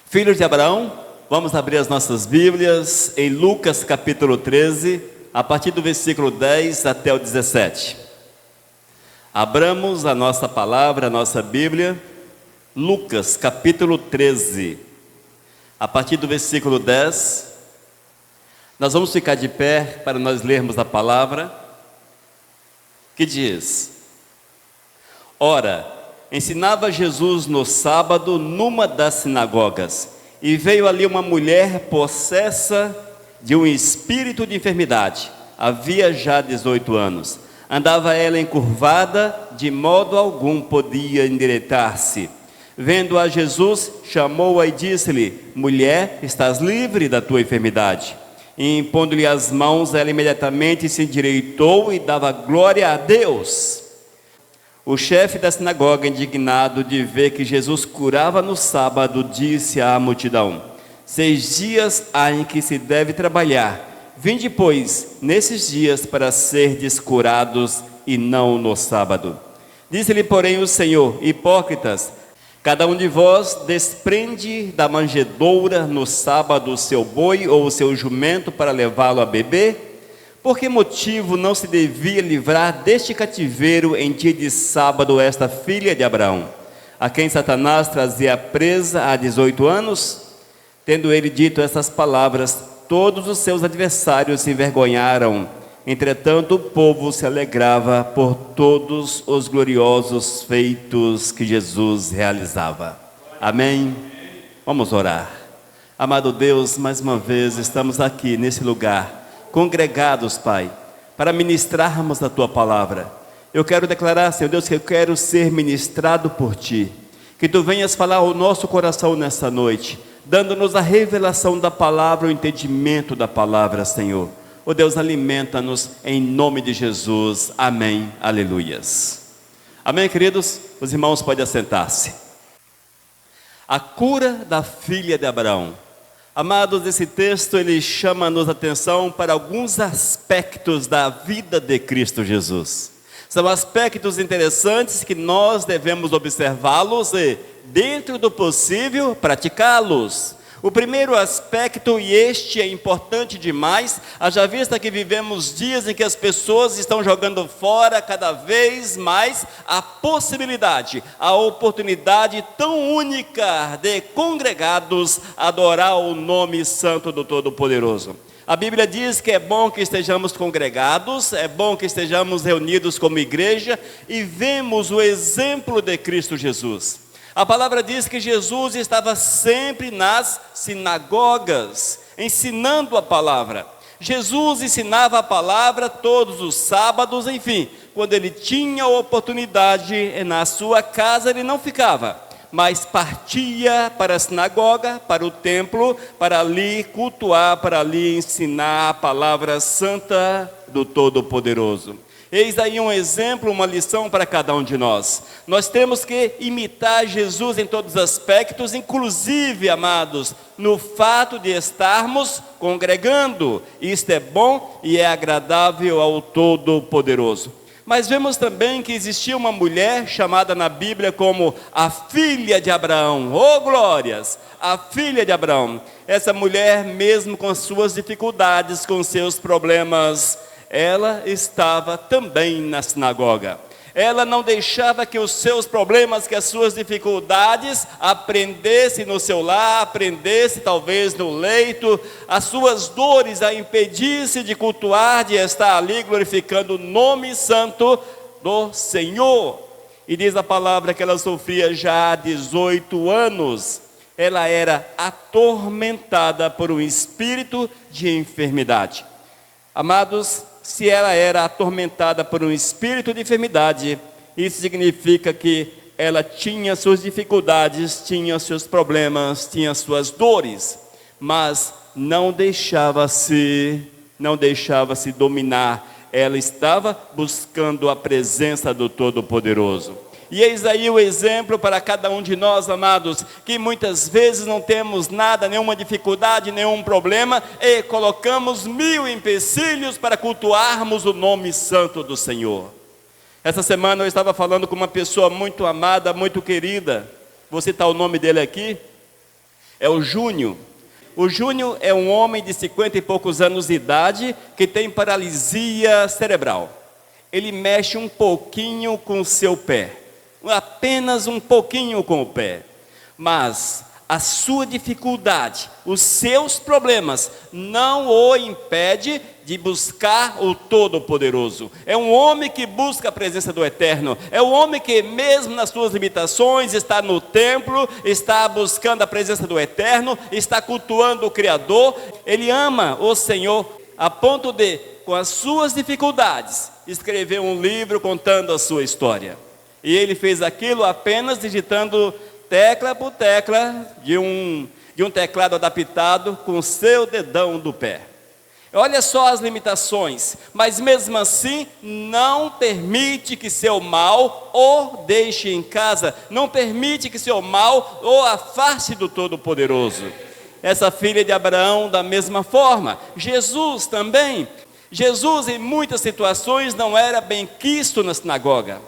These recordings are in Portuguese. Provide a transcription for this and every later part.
Filhos de Abraão, vamos abrir as nossas Bíblias em Lucas capítulo 13, a partir do versículo 10 até o 17. Abramos a nossa palavra, a nossa Bíblia, Lucas capítulo 13, a partir do versículo 10. Nós vamos ficar de pé para nós lermos a palavra, que diz: Ora, ensinava Jesus no sábado numa das sinagogas, e veio ali uma mulher possessa de um espírito de enfermidade. Havia já 18 anos. Andava ela encurvada, de modo algum podia endireitar-se. Vendo a Jesus, chamou-a e disse-lhe: Mulher, estás livre da tua enfermidade. E impondo-lhe as mãos, ela imediatamente se endireitou e dava glória a Deus. O chefe da sinagoga, indignado de ver que Jesus curava no sábado, disse à multidão: 6 dias há em que se deve trabalhar. Vinde, pois, nesses dias para serdes curados, e não no sábado. Disse-lhe, porém, o Senhor: Hipócritas, cada um de vós desprende da manjedoura no sábado o seu boi ou o seu jumento para levá-lo a beber? Por que motivo não se devia livrar deste cativeiro em dia de sábado esta filha de Abraão, a quem Satanás trazia presa há 18 anos? Tendo ele dito essas palavras, todos os seus adversários se envergonharam. Entretanto, o povo se alegrava por todos os gloriosos feitos que Jesus realizava. Amém? Vamos orar. Amado Deus, mais uma vez estamos aqui nesse lugar, congregados, Pai, para ministrarmos a Tua palavra. Eu quero declarar, Senhor Deus, que eu quero ser ministrado por Ti, que Tu venhas falar ao nosso coração nessa noite, dando-nos a revelação da palavra, o entendimento da palavra, Senhor. Oh Deus, alimenta-nos em nome de Jesus, amém, aleluias. Amém, queridos? Os irmãos podem assentar-se. A cura da filha de Abraão. Amados, esse texto ele chama-nos atenção para alguns aspectos da vida de Cristo Jesus. São aspectos interessantes que nós devemos observá-los e, dentro do possível, praticá-los. O primeiro aspecto, e este é importante demais, haja vista que vivemos dias em que as pessoas estão jogando fora cada vez mais a possibilidade, a oportunidade tão única de congregados adorar o nome santo do Todo-Poderoso. A Bíblia diz que é bom que estejamos congregados, é bom que estejamos reunidos como igreja e vemos o exemplo de Cristo Jesus. A palavra diz que Jesus estava sempre nas sinagogas, ensinando a palavra. Jesus ensinava a palavra todos os sábados, enfim, quando ele tinha oportunidade na sua casa, ele não ficava, mas partia para a sinagoga, para o templo, para ali cultuar, para ali ensinar a palavra santa do Todo-Poderoso. Eis aí um exemplo, uma lição para cada um de nós. Nós temos que imitar Jesus em todos os aspectos, inclusive, amados, no fato de estarmos congregando. Isto é bom e é agradável ao Todo-Poderoso. Mas vemos também que existia uma mulher chamada na Bíblia como a filha de Abraão. Oh, glórias! A filha de Abraão. Essa mulher, mesmo com suas dificuldades, com seus problemas, ela estava também na sinagoga. Ela não deixava que os seus problemas, que as suas dificuldades aprendesse no seu lar, aprendesse talvez no leito, as suas dores a impedisse de cultuar, de estar ali glorificando o nome santo do Senhor. E diz a palavra que ela sofria já há 18 anos. Ela era atormentada por um espírito de enfermidade. Amados, se ela era atormentada por um espírito de enfermidade, isso significa que ela tinha suas dificuldades, tinha seus problemas, tinha suas dores, mas não deixava-se dominar. Ela estava buscando a presença do Todo-Poderoso. E eis aí o exemplo para cada um de nós, amados, que muitas vezes não temos nada, nenhuma dificuldade, nenhum problema, e colocamos 1000 empecilhos para cultuarmos o nome santo do Senhor. Essa semana eu estava falando com uma pessoa muito amada, muito querida, vou citar o nome dele aqui. É o Júnior. O Júnior é um homem de 50 e poucos anos de idade que tem paralisia cerebral. Ele mexe um pouquinho com o seu pé, apenas um pouquinho com o pé, mas a sua dificuldade, os seus problemas não o impede de buscar o Todo-Poderoso. É um homem que busca a presença do Eterno, é um homem que mesmo nas suas limitações está no templo, está buscando a presença do Eterno, está cultuando o Criador. Ele ama o Senhor a ponto de, com as suas dificuldades, escrever um livro contando a sua história. E ele fez aquilo apenas digitando tecla por tecla de um teclado adaptado com o seu dedão do pé. Olha só as limitações, mas mesmo assim não permite que seu mal o deixe em casa, não permite que seu mal o afaste do Todo-Poderoso. Essa filha de Abraão da mesma forma, Jesus também. Jesus em muitas situações não era bem quisto na sinagoga,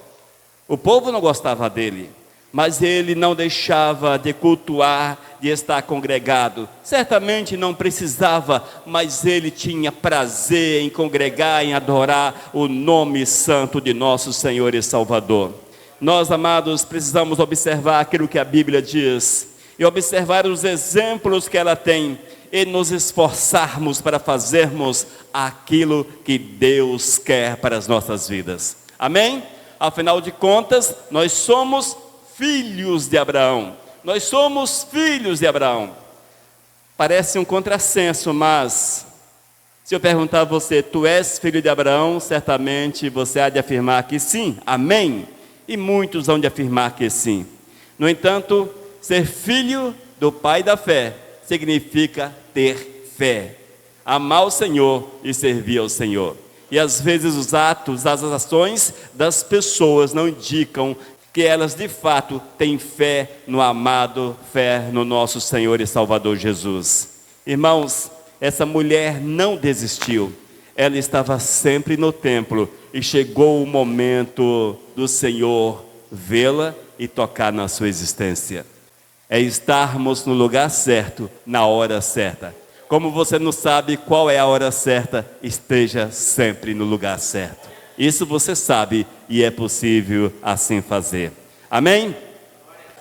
o povo não gostava dele, mas ele não deixava de cultuar, de estar congregado. Certamente não precisava, mas ele tinha prazer em congregar, em adorar o nome santo de nosso Senhor e Salvador. Nós, amados, precisamos observar aquilo que a Bíblia diz, e observar os exemplos que ela tem, e nos esforçarmos para fazermos aquilo que Deus quer para as nossas vidas. Amém? Afinal de contas, nós somos filhos de Abraão. Nós somos filhos de Abraão. Parece um contrassenso, mas se eu perguntar a você, tu és filho de Abraão? Certamente você há de afirmar que sim, amém? E muitos hão de afirmar que sim. No entanto, ser filho do Pai da fé significa ter fé, amar o Senhor e servir ao Senhor. E às vezes os atos, as ações das pessoas não indicam que elas de fato têm fé no amado, fé no nosso Senhor e Salvador Jesus. Irmãos, essa mulher não desistiu, ela estava sempre no templo e chegou o momento do Senhor vê-la e tocar na sua existência. É estarmos no lugar certo, na hora certa. Como você não sabe qual é a hora certa, esteja sempre no lugar certo. Isso você sabe e é possível assim fazer. Amém?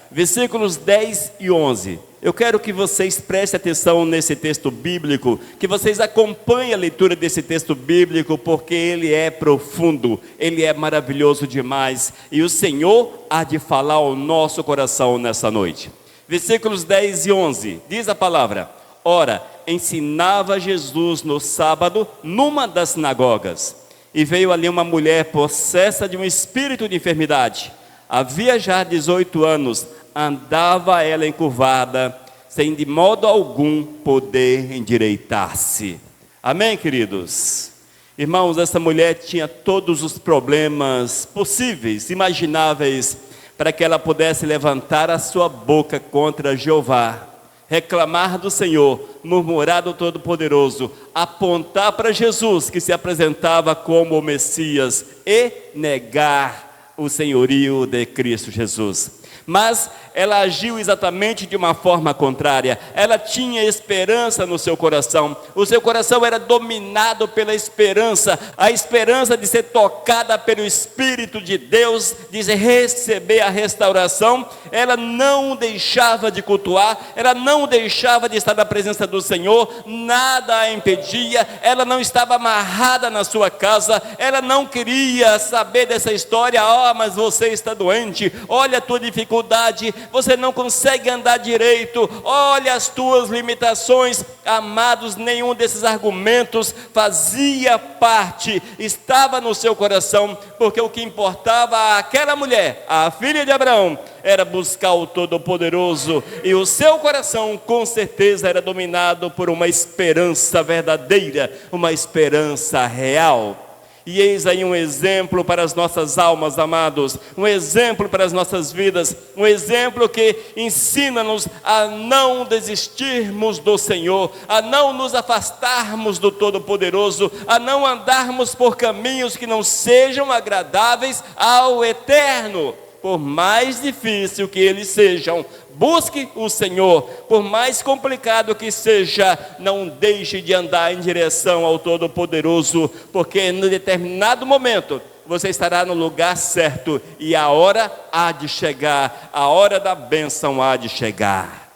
Versículos 10 e 11. Eu quero que vocês prestem atenção nesse texto bíblico, que vocês acompanhem a leitura desse texto bíblico, porque ele é profundo, ele é maravilhoso demais, e o Senhor há de falar ao nosso coração nessa noite. Versículos 10 e 11, diz a palavra: ora, ensinava Jesus no sábado, numa das sinagogas, e veio ali uma mulher possessa de um espírito de enfermidade. Havia já 18 anos, andava ela encurvada, sem de modo algum poder endireitar-se. Amém, queridos? Irmãos, essa mulher tinha todos os problemas possíveis, imagináveis, para que ela pudesse levantar a sua boca contra Jeová, reclamar do Senhor, murmurar do Todo-Poderoso, apontar para Jesus, que se apresentava como o Messias, e negar o senhorio de Cristo Jesus. Mas ela agiu exatamente de uma forma contrária. Ela tinha esperança no seu coração. O seu coração era dominado pela esperança, a esperança de ser tocada pelo Espírito de Deus, de receber a restauração. Ela não deixava de cultuar, ela não deixava de estar na presença do Senhor, nada a impedia. Ela não estava amarrada na sua casa, ela não queria saber dessa história. Mas você está doente, olha a tua dificuldade, você não consegue andar direito, olha as tuas limitações. Amados, nenhum desses argumentos fazia parte, estava no seu coração, porque o que importava àquela mulher, a filha de Abraão, era buscar o Todo-Poderoso, e o seu coração com certeza era dominado por uma esperança verdadeira, uma esperança real. E eis aí um exemplo para as nossas almas, amados, um exemplo para as nossas vidas, um exemplo que ensina-nos a não desistirmos do Senhor, a não nos afastarmos do Todo-Poderoso, a não andarmos por caminhos que não sejam agradáveis ao Eterno, por mais difícil que eles sejam. Busque o Senhor, por mais complicado que seja, não deixe de andar em direção ao Todo-Poderoso, porque em determinado momento você estará no lugar certo e a hora há de chegar, a hora da bênção há de chegar.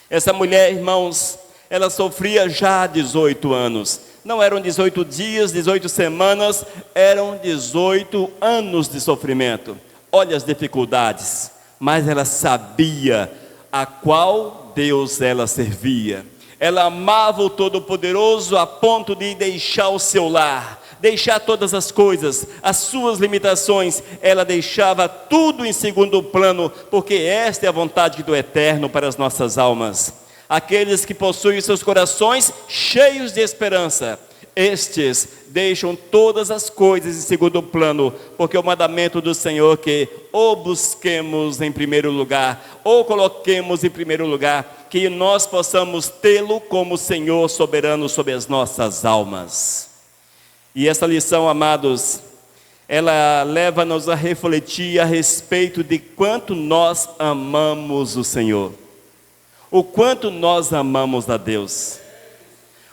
Essa mulher, irmãos, ela sofria já há 18 anos. Não eram 18 dias, 18 semanas, eram 18 anos de sofrimento. Olha as dificuldades, mas ela sabia a qual Deus ela servia. Ela amava o Todo-Poderoso a ponto de deixar o seu lar, deixar todas as coisas, as suas limitações, ela deixava tudo em segundo plano, porque esta é a vontade do Eterno para as nossas almas. Aqueles que possuem seus corações cheios de esperança, estes deixam todas as coisas em segundo plano, porque o mandamento do Senhor é que ou busquemos em primeiro lugar, ou coloquemos em primeiro lugar, que nós possamos tê-lo como Senhor soberano sobre as nossas almas. E essa lição, amados, ela leva-nos a refletir a respeito de quanto nós amamos o Senhor, o quanto nós amamos a Deus.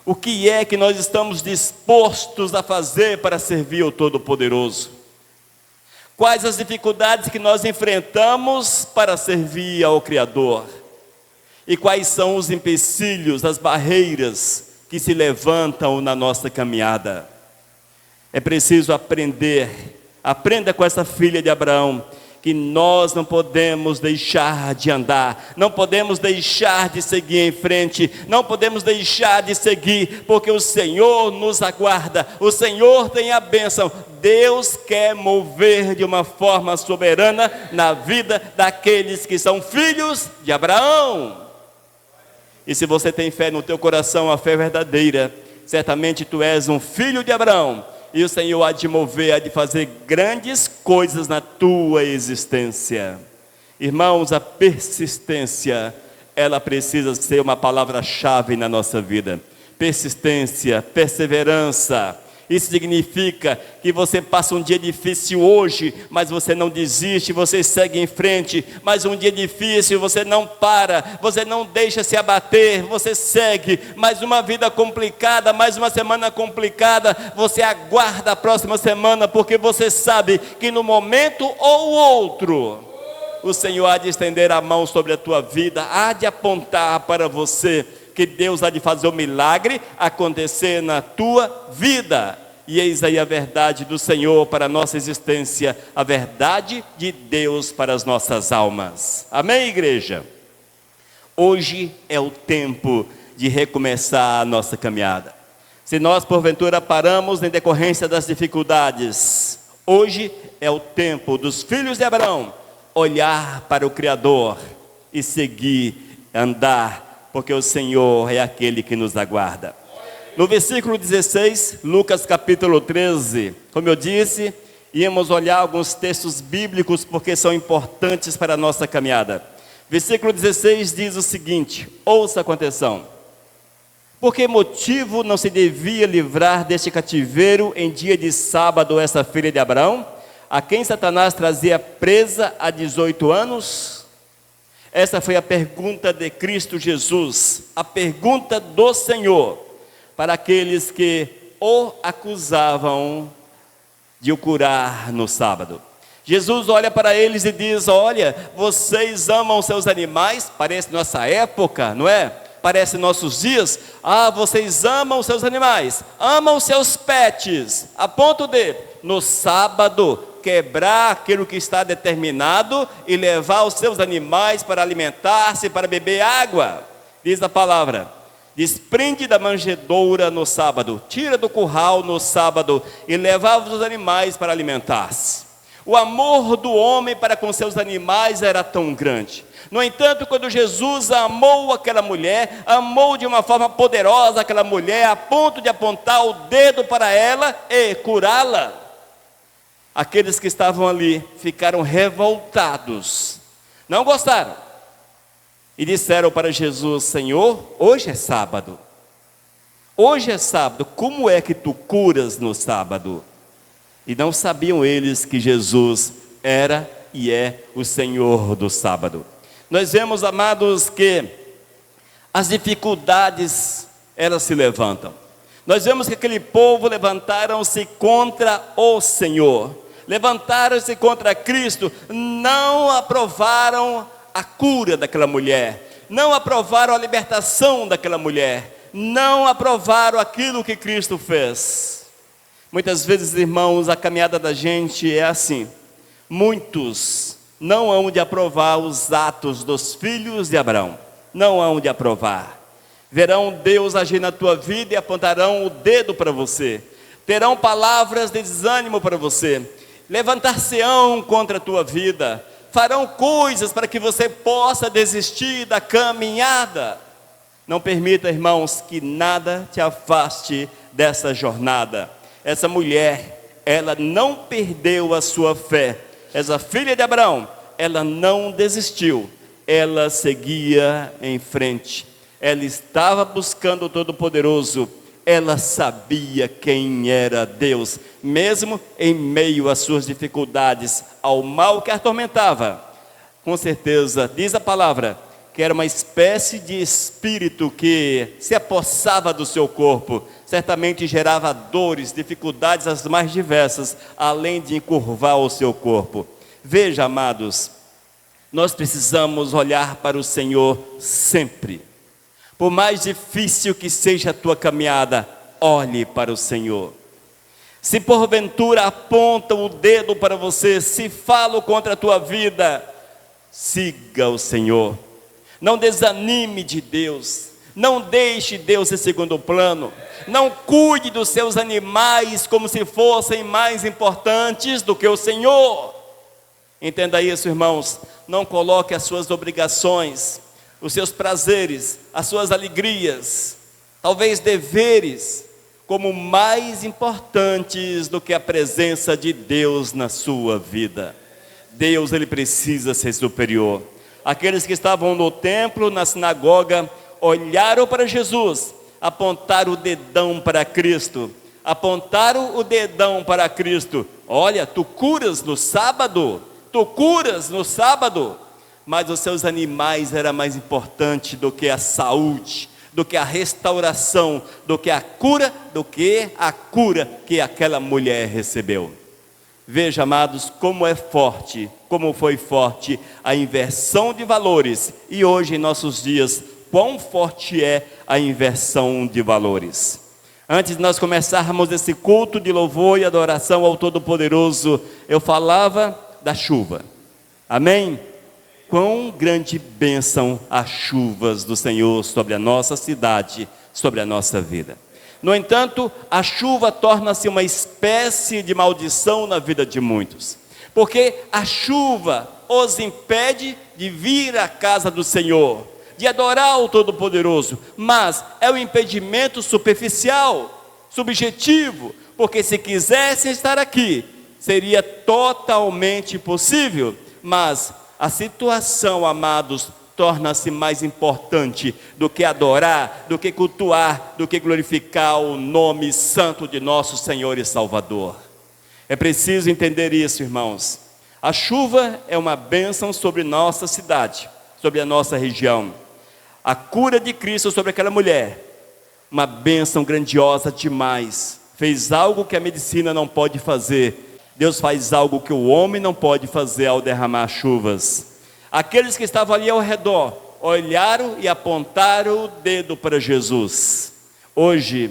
O que é que nós estamos dispostos a fazer para servir o Todo-Poderoso? Quais as dificuldades que nós enfrentamos para servir ao Criador? E quais são os empecilhos, as barreiras que se levantam na nossa caminhada? É preciso aprenda com essa filha de Abraão, que nós não podemos deixar de andar, não podemos deixar de seguir em frente, não podemos deixar de seguir, porque o Senhor nos aguarda, o Senhor tem a bênção. Deus quer mover de uma forma soberana na vida daqueles que são filhos de Abraão. E se você tem fé no teu coração, a fé verdadeira, certamente tu és um filho de Abraão, e o Senhor há de mover, há de fazer grandes coisas na tua existência. Irmãos, a persistência, ela precisa ser uma palavra-chave na nossa vida. Persistência, perseverança. Isso significa que você passa um dia difícil hoje, mas você não desiste, você segue em frente. Mas um dia difícil, você não para, você não deixa se abater, você segue. Mais uma vida complicada, mais uma semana complicada, você aguarda a próxima semana, porque você sabe que no momento ou outro, o Senhor há de estender a mão sobre a tua vida, há de apontar para você, que Deus há de fazer o milagre acontecer na tua vida. E eis aí a verdade do Senhor para a nossa existência, a verdade de Deus para as nossas almas. Amém, igreja? Hoje é o tempo de recomeçar a nossa caminhada. Se nós porventura paramos em decorrência das dificuldades, hoje é o tempo dos filhos de Abraão olhar para o Criador e seguir, andar, porque o Senhor é aquele que nos aguarda. No versículo 16, Lucas capítulo 13, como eu disse, íamos olhar alguns textos bíblicos, porque são importantes para a nossa caminhada. Versículo 16 diz o seguinte, ouça com atenção: por que motivo não se devia livrar deste cativeiro em dia de sábado essa filha de Abraão, a quem Satanás trazia presa há 18 anos? Essa foi a pergunta de Cristo Jesus, a pergunta do Senhor, para aqueles que o acusavam de o curar no sábado. Jesus olha para eles e diz: olha, vocês amam seus animais, parece nossa época, não é? Parece nossos dias. Vocês amam seus animais, amam seus pets, a ponto de, no sábado, quebrar aquilo que está determinado e levar os seus animais para alimentar-se, para beber água. Diz a palavra: desprende da manjedoura no sábado, tira do curral no sábado e levava os animais para alimentar-se. O amor do homem para com seus animais era tão grande. No entanto, quando Jesus amou aquela mulher, amou de uma forma poderosa aquela mulher, a ponto de apontar o dedo para ela e curá-la, aqueles que estavam ali ficaram revoltados, não gostaram, e disseram para Jesus: Senhor, hoje é sábado, como é que tu curas no sábado? E não sabiam eles que Jesus era e é o Senhor do sábado. Nós vemos, amados, que as dificuldades, elas se levantam. Nós vemos que aquele povo levantaram-se contra o Senhor, levantaram-se contra Cristo, não aprovaram a cura daquela mulher, não aprovaram a libertação daquela mulher, não aprovaram aquilo que Cristo fez. Muitas vezes, irmãos, a caminhada da gente é assim. Muitos não hão de aprovar os atos dos filhos de Abraão, não hão de aprovar. Verão Deus agir na tua vida e apontarão o dedo para você, terão palavras de desânimo para você, levantar-se-ão contra a tua vida, farão coisas para que você possa desistir da caminhada. Não permita, irmãos, que nada te afaste dessa jornada. Essa mulher, ela não perdeu a sua fé. Essa filha de Abraão, ela não desistiu, ela seguia em frente. Ela estava buscando o Todo-Poderoso, ela sabia quem era Deus, mesmo em meio às suas dificuldades, ao mal que a atormentava. Com certeza, diz a palavra, que era uma espécie de espírito que se apossava do seu corpo, certamente gerava dores, dificuldades as mais diversas, além de encurvar o seu corpo. Veja, amados, nós precisamos olhar para o Senhor sempre. Por mais difícil que seja a tua caminhada, olhe para o Senhor. Se porventura apontam o dedo para você, se falam contra a tua vida, siga o Senhor. Não desanime de Deus, não deixe Deus em segundo plano, não cuide dos seus animais como se fossem mais importantes do que o Senhor. Entenda isso, irmãos, não coloque as suas obrigações, os seus prazeres, as suas alegrias, talvez deveres, como mais importantes do que a presença de Deus na sua vida. Deus, ele precisa ser superior. Aqueles que estavam no templo, na sinagoga, olharam para Jesus, apontaram o dedão para Cristo, apontaram o dedão para Cristo. Olha, tu curas no sábado, tu curas no sábado. Mas os seus animais era mais importante do que a saúde, do que a restauração, do que a cura que aquela mulher recebeu. Veja, amados, como é forte, como foi forte a inversão de valores. E hoje, em nossos dias, quão forte é a inversão de valores. Antes de nós começarmos esse culto de louvor e adoração ao Todo-Poderoso, eu falava da chuva. Amém? Quão grande bênção as chuvas do Senhor sobre a nossa cidade, sobre a nossa vida. No entanto, a chuva torna-se uma espécie de maldição na vida de muitos, porque a chuva os impede de vir à casa do Senhor, de adorar o Todo-Poderoso, mas é um impedimento superficial, subjetivo, porque se quisessem estar aqui, seria totalmente possível, mas a situação, amados, torna-se mais importante do que adorar, do que cultuar, do que glorificar o nome santo de nosso Senhor e Salvador. É preciso entender isso, irmãos. A chuva é uma bênção sobre nossa cidade, sobre a nossa região. A cura de Cristo sobre aquela mulher, uma bênção grandiosa demais. Fez algo que a medicina não pode fazer. Deus faz algo que o homem não pode fazer ao derramar chuvas. Aqueles que estavam ali ao redor olharam e apontaram o dedo para Jesus. Hoje,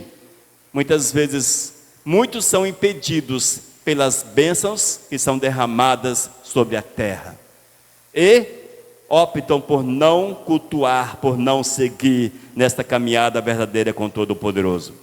muitas vezes, muitos são impedidos pelas bênçãos que são derramadas sobre a terra. E optam por não cultuar, por não seguir nesta caminhada verdadeira com o Todo-Poderoso.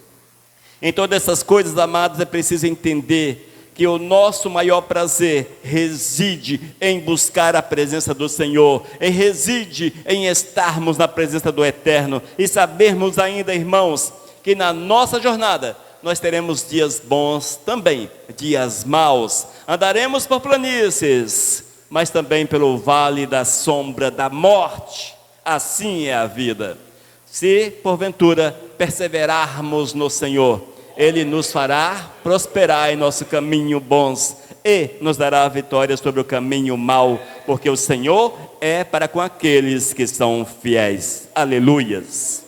Em todas essas coisas, amados, é preciso entender que o nosso maior prazer reside em buscar a presença do Senhor, reside em estarmos na presença do Eterno, e sabermos ainda, irmãos, que na nossa jornada, nós teremos dias bons também, dias maus, andaremos por planícies, mas também pelo vale da sombra da morte, assim é a vida. Se porventura perseverarmos no Senhor, Ele nos fará prosperar em nosso caminho bons e nos dará a vitória sobre o caminho mau, porque o Senhor é para com aqueles que são fiéis. Aleluias.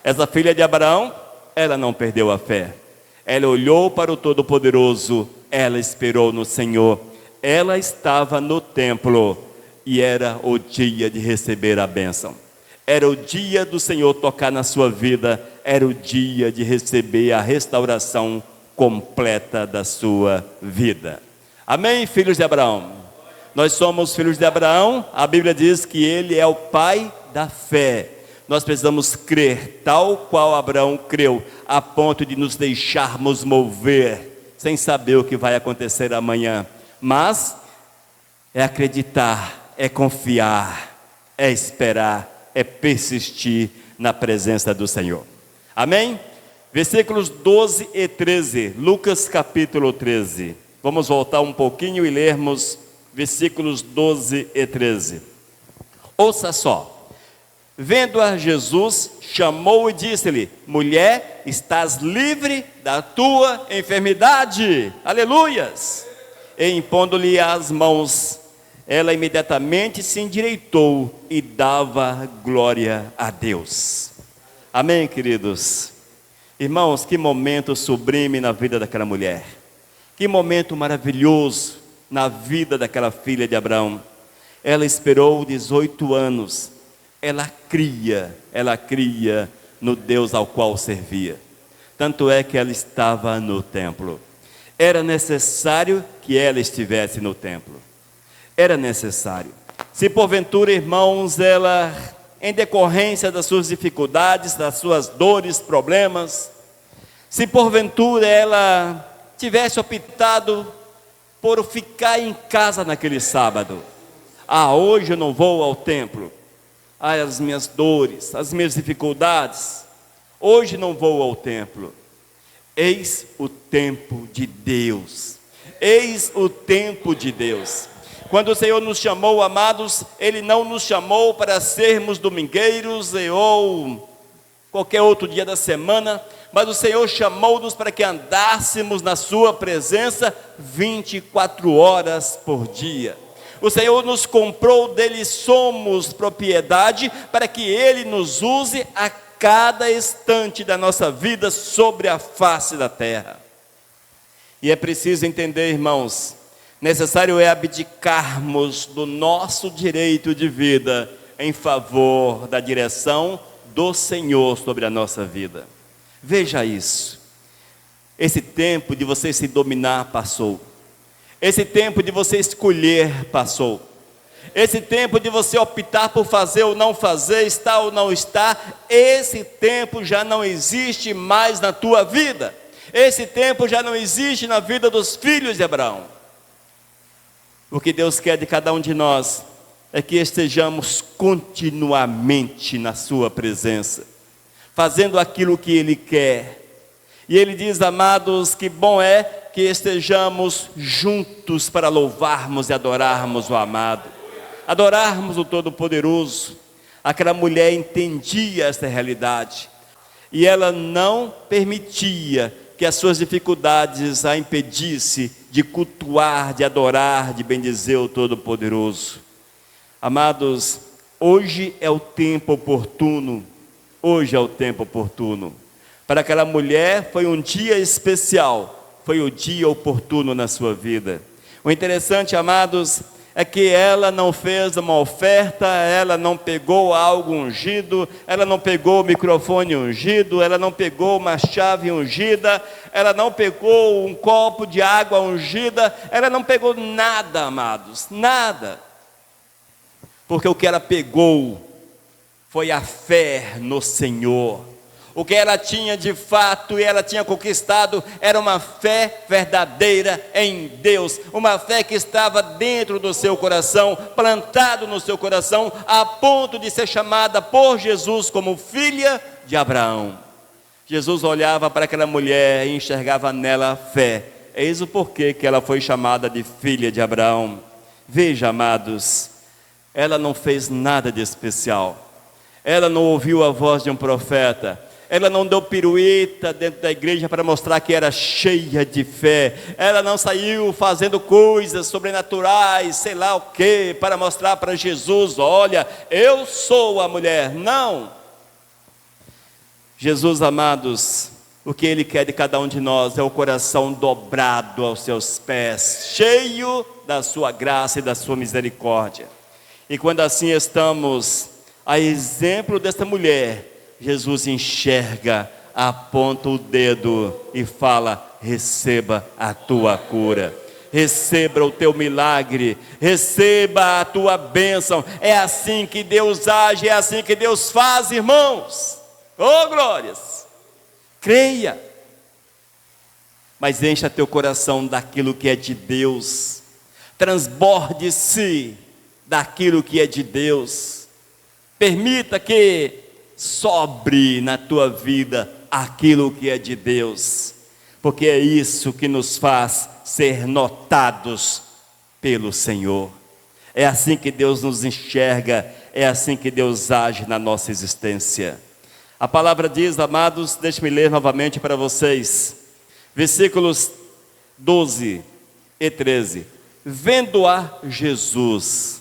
Essa filha de Abraão, ela não perdeu a fé. Ela olhou para o Todo-Poderoso, ela esperou no Senhor. Ela estava no templo e era o dia de receber a bênção. Era o dia do Senhor tocar na sua vida, era o dia de receber a restauração completa da sua vida. Amém, filhos de Abraão? Nós somos filhos de Abraão, a Bíblia diz que ele é o pai da fé. Nós precisamos crer, tal qual Abraão creu, a ponto de nos deixarmos mover, sem saber o que vai acontecer amanhã. Mas é acreditar, é confiar, é esperar, é persistir na presença do Senhor. Amém? Versículos 12 e 13, Lucas capítulo 13. Vamos voltar um pouquinho e lermos versículos 12 e 13. Ouça só. Vendo-a Jesus, chamou e disse-lhe: mulher, estás livre da tua enfermidade. Aleluias! E impondo-lhe as mãos, ela imediatamente se endireitou e dava glória a Deus. Amém, queridos? Irmãos, que momento sublime na vida daquela mulher. Que momento maravilhoso na vida daquela filha de Abraão. Ela esperou 18 anos. Ela cria no Deus ao qual servia. Tanto é que ela estava no templo. Era necessário que ela estivesse no templo. Era necessário. Se porventura, irmãos, ela, em decorrência das suas dificuldades, das suas dores, problemas, se porventura ela tivesse optado por ficar em casa naquele sábado, hoje eu não vou ao templo, as minhas dores, as minhas dificuldades, hoje não vou ao templo. Eis o tempo de Deus, eis o tempo de Deus. Quando o Senhor nos chamou, amados, Ele não nos chamou para sermos domingueiros ou qualquer outro dia da semana, mas o Senhor chamou-nos para que andássemos na sua presença 24 horas por dia. O Senhor nos comprou, dele somos propriedade, para que Ele nos use a cada instante da nossa vida sobre a face da terra. E é preciso entender, irmãos, necessário é abdicarmos do nosso direito de vida em favor da direção do Senhor sobre a nossa vida. Veja isso. Esse tempo de você se dominar passou. Esse tempo de você escolher passou. Esse tempo de você optar por fazer ou não fazer, estar ou não estar, esse tempo já não existe mais na tua vida. Esse tempo já não existe na vida dos filhos de Abraão. O que Deus quer de cada um de nós é que estejamos continuamente na sua presença, fazendo aquilo que Ele quer. E Ele diz, amados, que bom é que estejamos juntos para louvarmos e adorarmos o amado, adorarmos o Todo-Poderoso. Aquela mulher entendia essa realidade, e ela não permitia que as suas dificuldades a impedisse de cultuar, de adorar, de bendizer o Todo-Poderoso. Amados, hoje é o tempo oportuno, hoje é o tempo oportuno. Para aquela mulher foi um dia especial, foi o dia oportuno na sua vida. O interessante, amados, é que ela não fez uma oferta, ela não pegou algo ungido, ela não pegou o microfone ungido, ela não pegou uma chave ungida, ela não pegou um copo de água ungida, ela não pegou nada, amados, nada. Porque o que ela pegou foi a fé no Senhor. O que ela tinha de fato e ela tinha conquistado era uma fé verdadeira em Deus, uma fé que estava dentro do seu coração, plantado no seu coração, a ponto de ser chamada por Jesus como filha de Abraão. Jesus olhava para aquela mulher e enxergava nela a fé. Eis o porquê que ela foi chamada de filha de Abraão. Veja, amados, ela não fez nada de especial, ela não ouviu a voz de um profeta, Ela não deu pirueta dentro da igreja para mostrar que era cheia de fé. Ela não saiu fazendo coisas sobrenaturais, sei lá o quê, para mostrar para Jesus: olha, eu sou a mulher. Não. Jesus, amados, o que Ele quer de cada um de nós é o coração dobrado aos seus pés, cheio da sua graça e da sua misericórdia. E quando assim estamos, a exemplo desta mulher, Jesus enxerga, aponta o dedo e fala: receba a tua cura, receba o teu milagre, receba a tua bênção. É assim que Deus age, é assim que Deus faz, irmãos. Oh, glórias! Creia, mas encha teu coração daquilo que é de Deus, transborde-se daquilo que é de Deus, permita que sobre na tua vida aquilo que é de Deus, porque é isso que nos faz ser notados pelo Senhor. É assim que Deus nos enxerga, é assim que Deus age na nossa existência. A palavra diz, amados, deixe-me ler novamente para vocês, versículos 12 e 13. Vendo-a Jesus,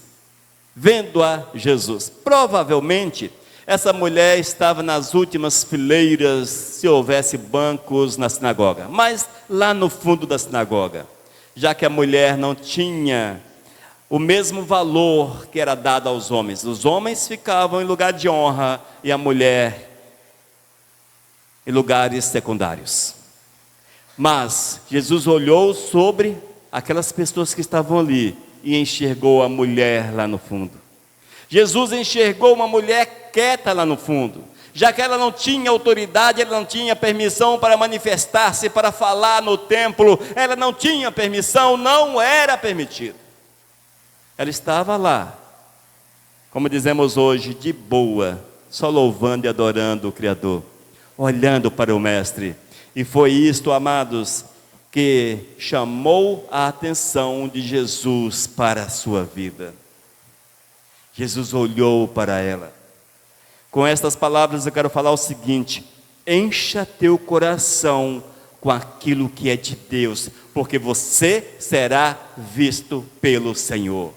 provavelmente essa mulher estava nas últimas fileiras, se houvesse bancos na sinagoga, mas lá no fundo da sinagoga, já que a mulher não tinha o mesmo valor que era dado aos homens. Os homens ficavam em lugar de honra e a mulher em lugares secundários. Mas Jesus olhou sobre aquelas pessoas que estavam ali e enxergou a mulher lá no fundo. Jesus enxergou uma mulher quieta lá no fundo, já que ela não tinha autoridade, ela não tinha permissão para manifestar-se, para falar no templo, ela não tinha permissão, não era permitido. Ela estava lá, como dizemos hoje, de boa, só louvando e adorando o Criador, olhando para o Mestre. E foi isto, amados, que chamou a atenção de Jesus para a sua vida. Jesus olhou para ela. Com estas palavras eu quero falar o seguinte: encha teu coração com aquilo que é de Deus, porque você será visto pelo Senhor.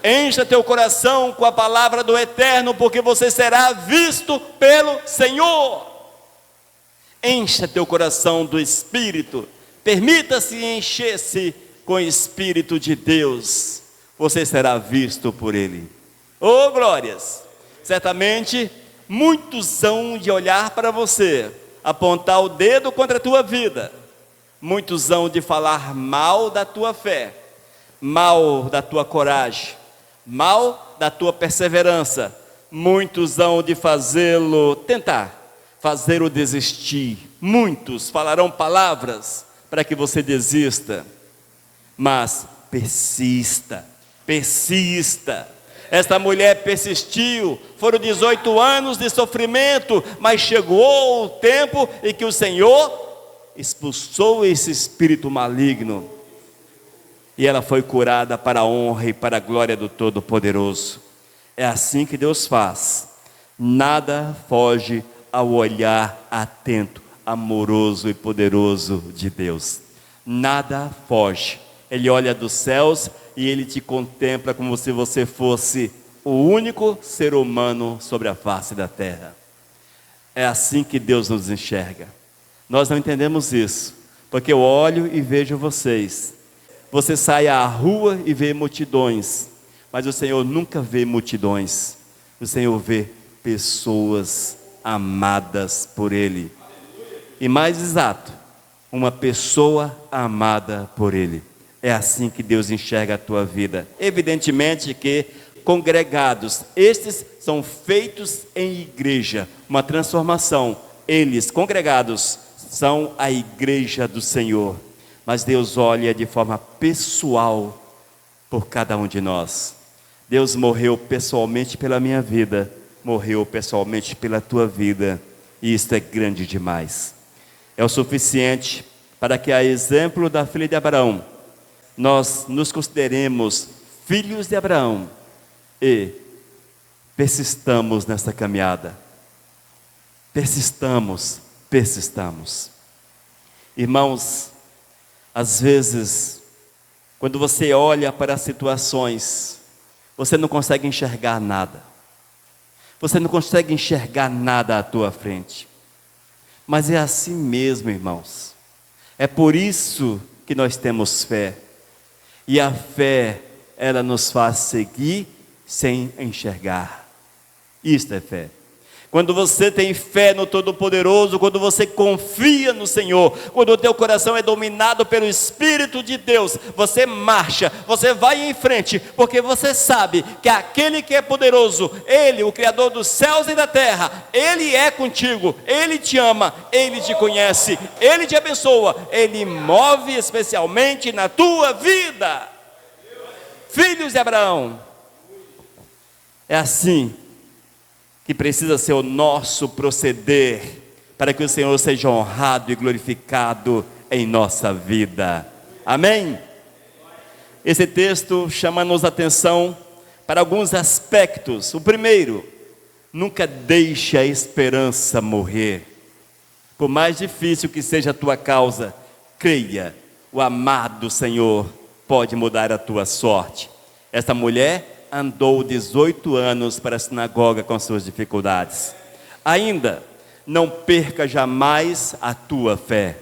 Encha teu coração com a palavra do Eterno, porque você será visto pelo Senhor. Encha teu coração do Espírito, permita-se encher-se com o Espírito de Deus, você será visto por Ele. Oh, glórias! Certamente, muitos hão de olhar para você, apontar o dedo contra a tua vida, muitos hão de falar mal da tua fé, mal da tua coragem, mal da tua perseverança, muitos hão de fazer-o desistir, muitos falarão palavras para que você desista, mas persista. Esta mulher persistiu, foram 18 anos de sofrimento, mas chegou o tempo em que o Senhor expulsou esse espírito maligno, e ela foi curada para a honra e para a glória do Todo-Poderoso. É assim que Deus faz, nada foge ao olhar atento, amoroso e poderoso de Deus, nada foge. Ele olha dos céus e Ele te contempla como se você fosse o único ser humano sobre a face da terra. É assim que Deus nos enxerga. Nós não entendemos isso, porque eu olho e vejo vocês. Você sai à rua e vê multidões, mas o Senhor nunca vê multidões. O Senhor vê pessoas amadas por Ele. E mais exato, uma pessoa amada por Ele. É assim que Deus enxerga a tua vida. Evidentemente que congregados, estes são feitos em igreja, uma transformação. Eles, congregados, são a igreja do Senhor. Mas Deus olha de forma pessoal por cada um de nós. Deus morreu pessoalmente pela minha vida, morreu pessoalmente pela tua vida, e isto é grande demais. É o suficiente para que, a exemplo da filha de Abraão, nós nos consideremos filhos de Abraão e persistamos nessa caminhada. Persistamos, persistamos. Irmãos, às vezes, quando você olha para as situações, você não consegue enxergar nada. Você não consegue enxergar nada à tua frente. Mas é assim mesmo, irmãos. É por isso que nós temos fé. E a fé, ela nos faz seguir sem enxergar. Isto é fé. Quando você tem fé no Todo-Poderoso, quando você confia no Senhor, quando o teu coração é dominado pelo Espírito de Deus, você marcha, você vai em frente, porque você sabe que aquele que é poderoso, Ele, o Criador dos céus e da terra, Ele é contigo, Ele te ama, Ele te conhece, Ele te abençoa, Ele move especialmente na tua vida. Filhos de Abraão, é assim que precisa ser o nosso proceder, para que o Senhor seja honrado e glorificado em nossa vida. Amém? Esse texto chama-nos a atenção para alguns aspectos. O primeiro, nunca deixe a esperança morrer. Por mais difícil que seja a tua causa, creia, o amado Senhor pode mudar a tua sorte. Esta mulher andou 18 anos para a sinagoga com suas dificuldades. Ainda, não perca jamais a tua fé.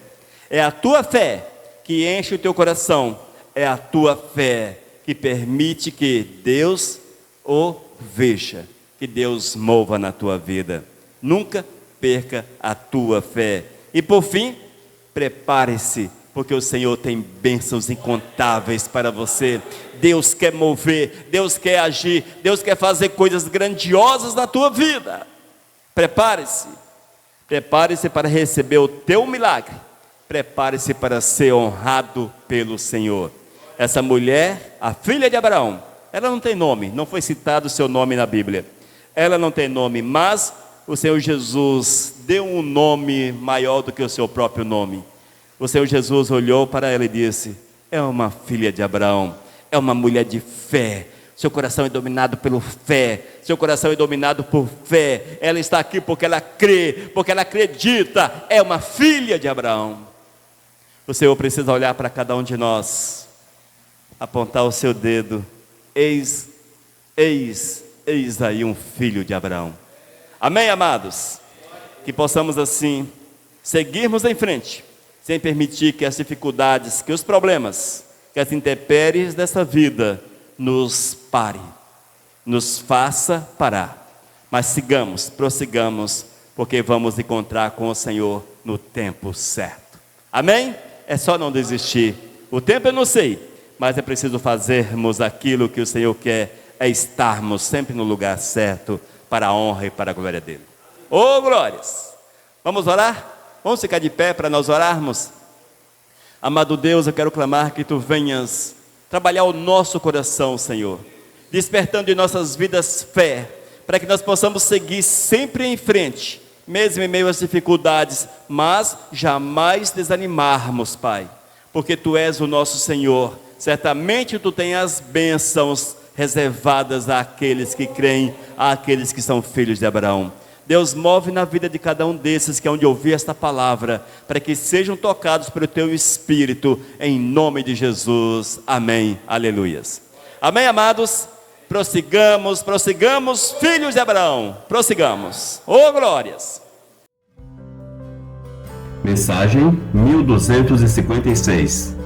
É a tua fé que enche o teu coração. É a tua fé que permite que Deus o veja, que Deus mova na tua vida. Nunca perca a tua fé. E por fim, prepare-se, porque o Senhor tem bênçãos incontáveis para você. Deus quer mover, Deus quer agir, Deus quer fazer coisas grandiosas na tua vida. Prepare-se, prepare-se para receber o teu milagre, prepare-se para ser honrado pelo Senhor. Essa mulher, a filha de Abraão, ela não tem nome, não foi citado o seu nome na Bíblia, ela não tem nome, mas o Senhor Jesus deu um nome maior do que o seu próprio nome. O Senhor Jesus olhou para ela e disse: é uma filha de Abraão, é uma mulher de fé. Seu coração é dominado pela fé, seu coração é dominado por fé. Ela está aqui porque ela crê, porque ela acredita, é uma filha de Abraão. O Senhor precisa olhar para cada um de nós, apontar o seu dedo: eis aí um filho de Abraão. Amém, amados? Que possamos assim seguirmos em frente, sem permitir que as dificuldades, que os problemas, que as intempéries dessa vida nos pare, nos faça parar. Mas sigamos, prossigamos, porque vamos encontrar com o Senhor no tempo certo. Amém? É só não desistir. O tempo eu não sei, mas é preciso fazermos aquilo que o Senhor quer, é estarmos sempre no lugar certo, para a honra e para a glória dele. Ô glórias! Vamos orar? Vamos ficar de pé para nós orarmos? Amado Deus, eu quero clamar que Tu venhas trabalhar o nosso coração, Senhor, despertando em nossas vidas fé, para que nós possamos seguir sempre em frente, mesmo em meio às dificuldades, mas jamais desanimarmos, Pai, porque Tu és o nosso Senhor. Certamente Tu tens as bênçãos reservadas àqueles que creem, àqueles que são filhos de Abraão. Deus, move na vida de cada um desses que é onde ouvir esta palavra, para que sejam tocados pelo Teu Espírito, em nome de Jesus, amém, aleluias. Amém, amados? Prossigamos, filhos de Abraão, prossigamos, ô glórias. Mensagem 1256.